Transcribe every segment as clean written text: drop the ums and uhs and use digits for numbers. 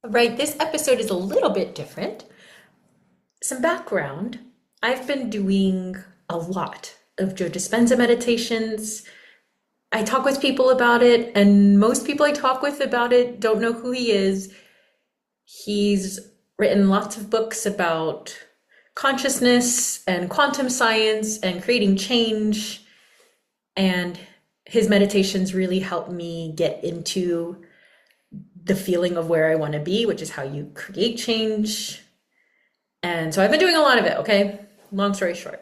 Right, this episode is a little bit different. Some background. I've been doing a lot of Joe Dispenza meditations. I talk with people about it, and most people I talk with about it don't know who he is. He's written lots of books about consciousness and quantum science and creating change, and his meditations really help me get into the feeling of where I want to be, which is how you create change. And so I've been doing a lot of it, okay? Long story short.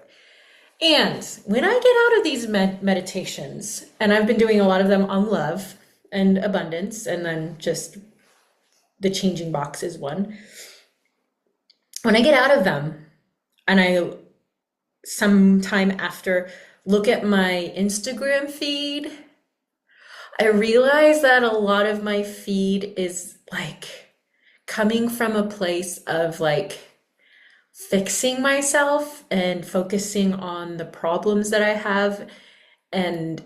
And when I get out of these meditations, and I've been doing a lot of them on love and abundance, and then just the changing box is one. When I get out of them, and I sometime after look at my Instagram feed, I realize that a lot of my feed is like coming from a place of like fixing myself and focusing on the problems that I have. And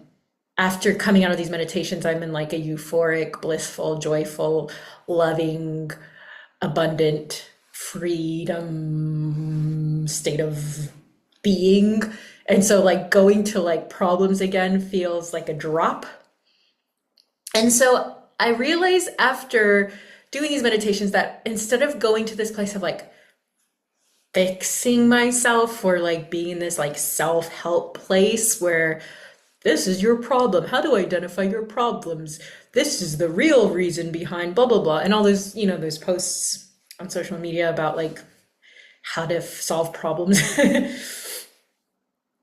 after coming out of these meditations, I'm in like a euphoric, blissful, joyful, loving, abundant, freedom state of being. And so like going to like problems again feels like a drop. And so I realized after doing these meditations that instead of going to this place of like fixing myself or like being in this like self-help place where this is your problem, how to identify your problems, this is the real reason behind blah blah blah, and all those, those posts on social media about like how to solve problems.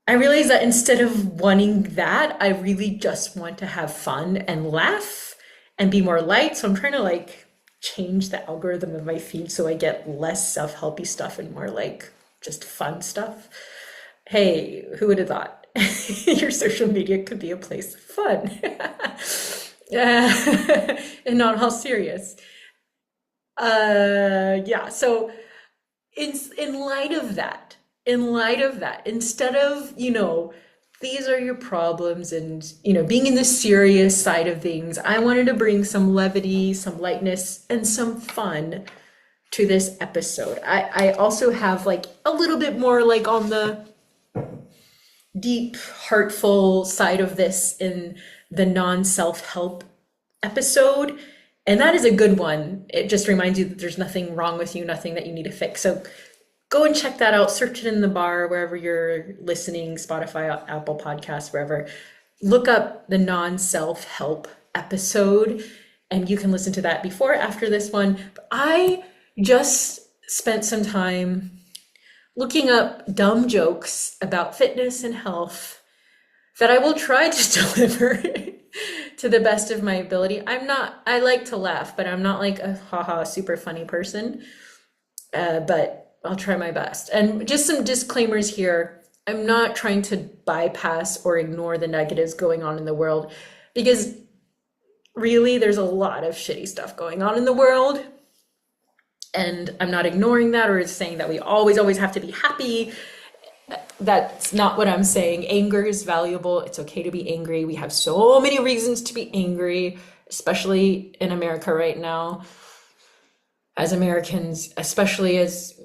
I realized that instead of wanting that, I really just want to have fun and laugh and be more light. So I'm trying to like change the algorithm of my feed so I get less self-helpy stuff and more like just fun stuff. Hey, who would have thought your social media could be a place of fun? And not all serious. Yeah, so in light of that, instead of, these are your problems and, being in the serious side of things, I wanted to bring some levity, some lightness, and some fun to this episode. I also have like a little bit more like on the deep, heartful side of this in the non-self-help episode. And that is a good one. It just reminds you that there's nothing wrong with you, nothing that you need to fix. So go and check that out. Search it in the bar, wherever you're listening, Spotify, Apple Podcasts, wherever. Look up the non-self-help episode, and you can listen to that before or after this one. But I just spent some time looking up dumb jokes about fitness and health that I will try to deliver to the best of my ability. I like to laugh, but I'm not like a haha super funny person. But I'll try my best. And just some disclaimers here. I'm not trying to bypass or ignore the negatives going on in the world, because really there's a lot of shitty stuff going on in the world. And I'm not ignoring that or saying that we always have to be happy. That's not what I'm saying. Anger is valuable. It's okay to be angry. We have so many reasons to be angry, especially in America right now. As Americans, especially as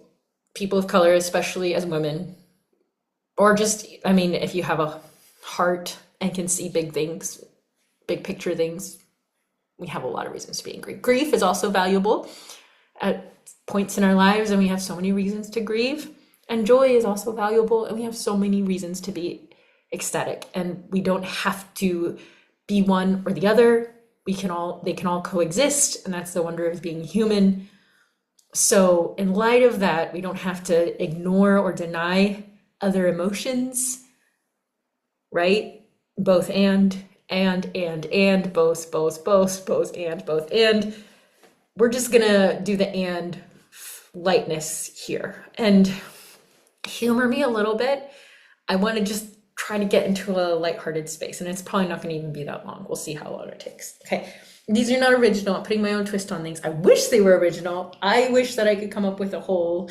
people of color, especially as women, or just, I mean, if you have a heart and can see big things, big picture things, we have a lot of reasons to be angry. Grief is also valuable at points in our lives, and we have so many reasons to grieve. And joy is also valuable, and we have so many reasons to be ecstatic. And we don't have to be one or the other. They can all coexist, and that's the wonder of being human. So in light of that, we don't have to ignore or deny other emotions, right? Both and, both, and. We're just gonna do the and lightness here and humor me a little bit. I want to just try to get into a lighthearted space, and it's probably not going to even be that long. We'll see how long it takes. Okay, these are not original. I'm putting my own twist on things. I wish they were original. I wish that I could come up with a whole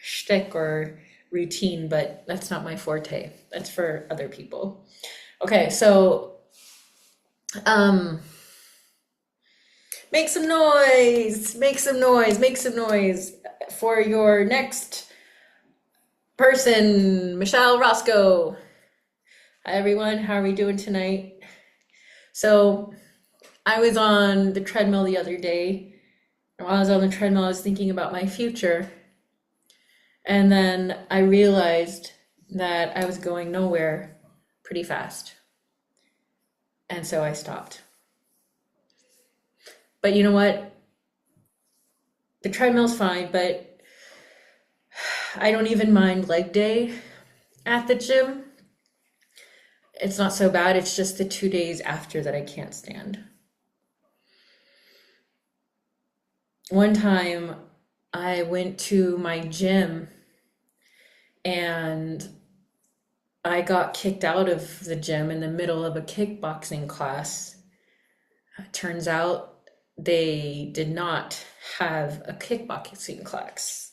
shtick or routine, but that's not my forte. That's for other people. Okay, so Make some noise, make some noise, make some noise for your next person, Michelle Roscoe. Hi everyone, how are we doing tonight? So I was on the treadmill the other day. And while I was on the treadmill, I was thinking about my future. And then I realized that I was going nowhere pretty fast. And so I stopped. But you know what? The treadmill's fine, but I don't even mind leg day at the gym. It's not so bad. It's just the 2 days after that I can't stand. One time I went to my gym and I got kicked out of the gym in the middle of a kickboxing class. Turns out they did not have a kickboxing class.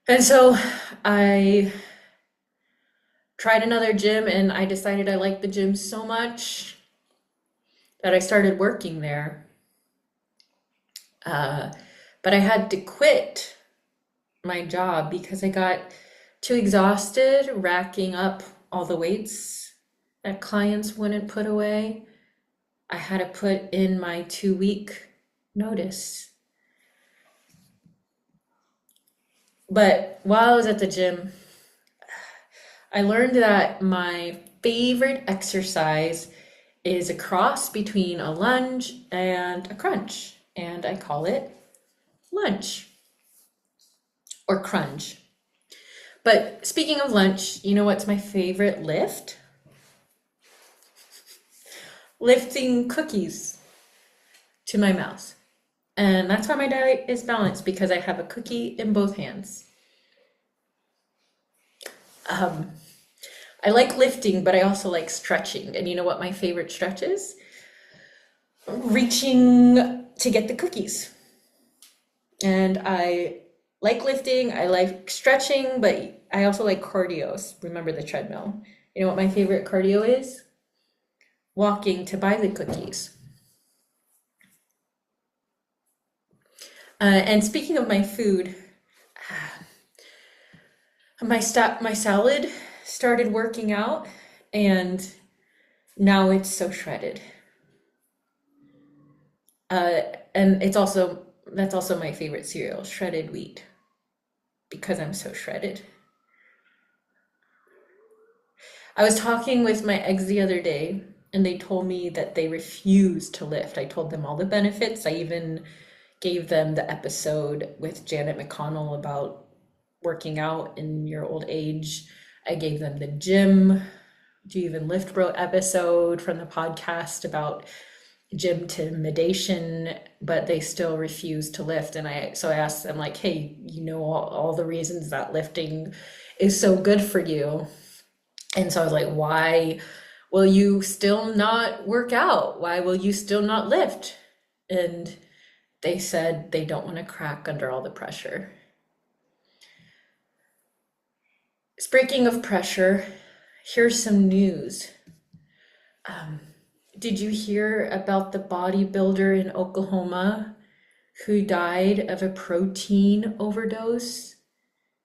And so I tried another gym and I decided I liked the gym so much that I started working there. But I had to quit my job because I got too exhausted racking up all the weights that clients wouldn't put away. I had to put in my 2-week notice. But while I was at the gym, I learned that my favorite exercise is a cross between a lunge and a crunch, and I call it lunge or crunch. But speaking of lunch, you know what's my favorite lift? Lifting cookies to my mouth. And that's why my diet is balanced, because I have a cookie in both hands. I like lifting, but I also like stretching. And you know what my favorite stretch is? Reaching to get the cookies. And I like lifting, I like stretching, but I also like cardio. Remember the treadmill. You know what my favorite cardio is? Walking to buy the cookies. And speaking of my food, my salad started working out, and now it's so shredded. And that's also my favorite cereal, shredded wheat, because I'm so shredded. I was talking with my eggs the other day, and they told me that they refuse to lift. I told them all the benefits. I even gave them the episode with Janet McConnell about working out in your old age. I gave them the gym Do You Even Lift Bro episode from the podcast about gym intimidation, but they still refuse to lift. And so I asked them, like, hey, you know all the reasons that lifting is so good for you. And so I was like, why will you still not work out? Why will you still not lift? And they said they don't want to crack under all the pressure. Speaking of pressure, here's some news. Did you hear about the bodybuilder in Oklahoma who died of a protein overdose?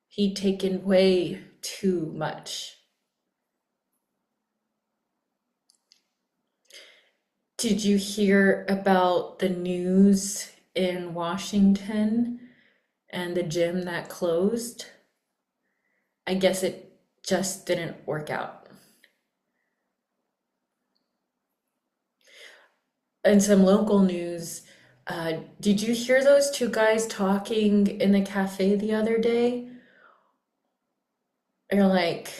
He'd taken way too much. Did you hear about the news in Washington and the gym that closed? I guess it just didn't work out. And some local news, did you hear those two guys talking in the cafe the other day? They're like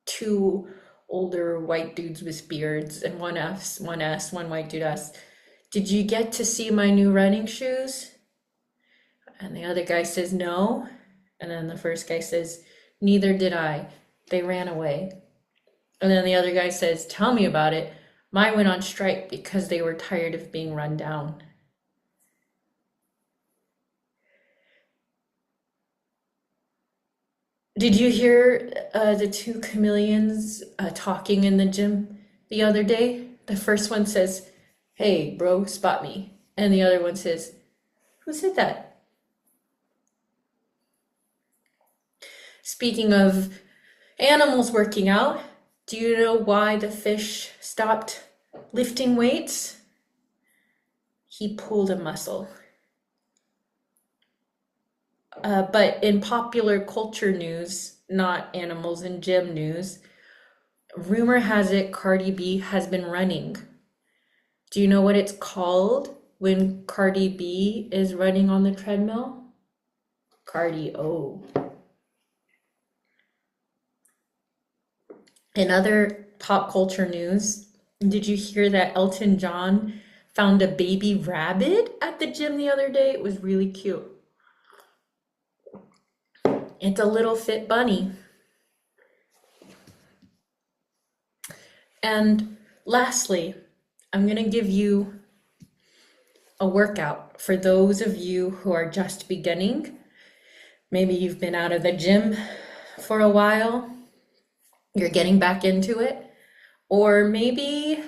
two older white dudes with beards, and one white dude asks, did you get to see my new running shoes? And the other guy says, no. And then the first guy says, neither did I. They ran away. And then the other guy says, tell me about it. Mine went on strike because they were tired of being run down. Did you hear the two chameleons talking in the gym the other day? The first one says, hey, bro, spot me. And the other one says, who said that? Speaking of animals working out, do you know why the fish stopped lifting weights? He pulled a muscle. But in popular culture news, not animals in gym news, rumor has it Cardi B has been running. Do you know what it's called when Cardi B is running on the treadmill? Cardio. In other pop culture news, did you hear that Elton John found a baby rabbit at the gym the other day? It was really cute. It's a little fit bunny. And lastly, I'm going to give you a workout for those of you who are just beginning. Maybe you've been out of the gym for a while, you're getting back into it, or maybe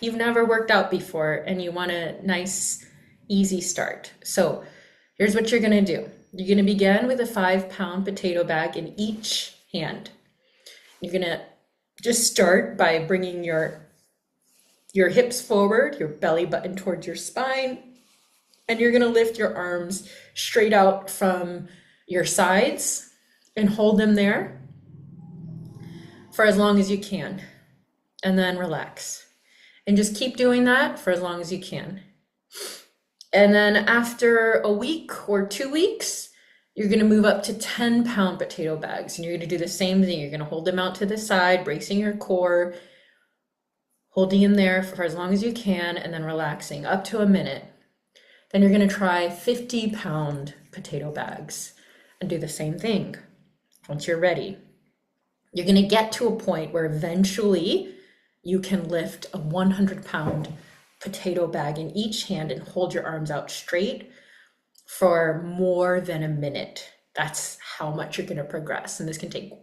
you've never worked out before and you want a nice, easy start. So here's what you're going to do. You're going to begin with a 5-pound potato bag in each hand. You're going to just start by bringing your hips forward, your belly button towards your spine, and you're going to lift your arms straight out from your sides and hold them there for as long as you can, and then relax. And just keep doing that for as long as you can. And then after a week or 2 weeks, you're going to move up to 10-pound potato bags, and you're going to do the same thing. You're going to hold them out to the side, bracing your core, holding them there for as long as you can, and then relaxing up to a minute. Then you're going to try 50-pound potato bags and do the same thing. Once you're ready, you're going to get to a point where eventually you can lift a 100-pound potato bag in each hand and hold your arms out straight for more than a minute. That's how much you're going to progress. And this can take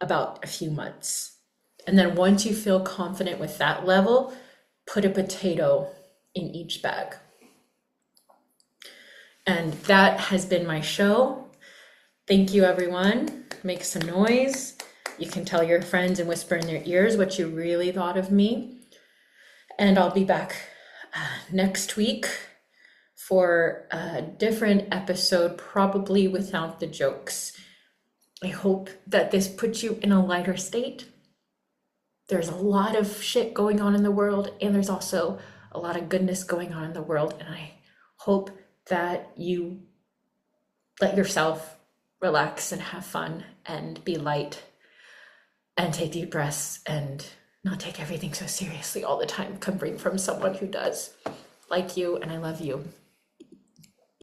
about a few months. And then once you feel confident with that level, put a potato in each bag. And that has been my show. Thank you, everyone. Make some noise. You can tell your friends and whisper in their ears what you really thought of me. And I'll be back next week for a different episode, probably without the jokes. I hope that this puts you in a lighter state. There's a lot of shit going on in the world, and there's also a lot of goodness going on in the world. And I hope that you let yourself relax and have fun and be light and take deep breaths and not take everything so seriously all the time, coming from someone who does. Like you, and I love you.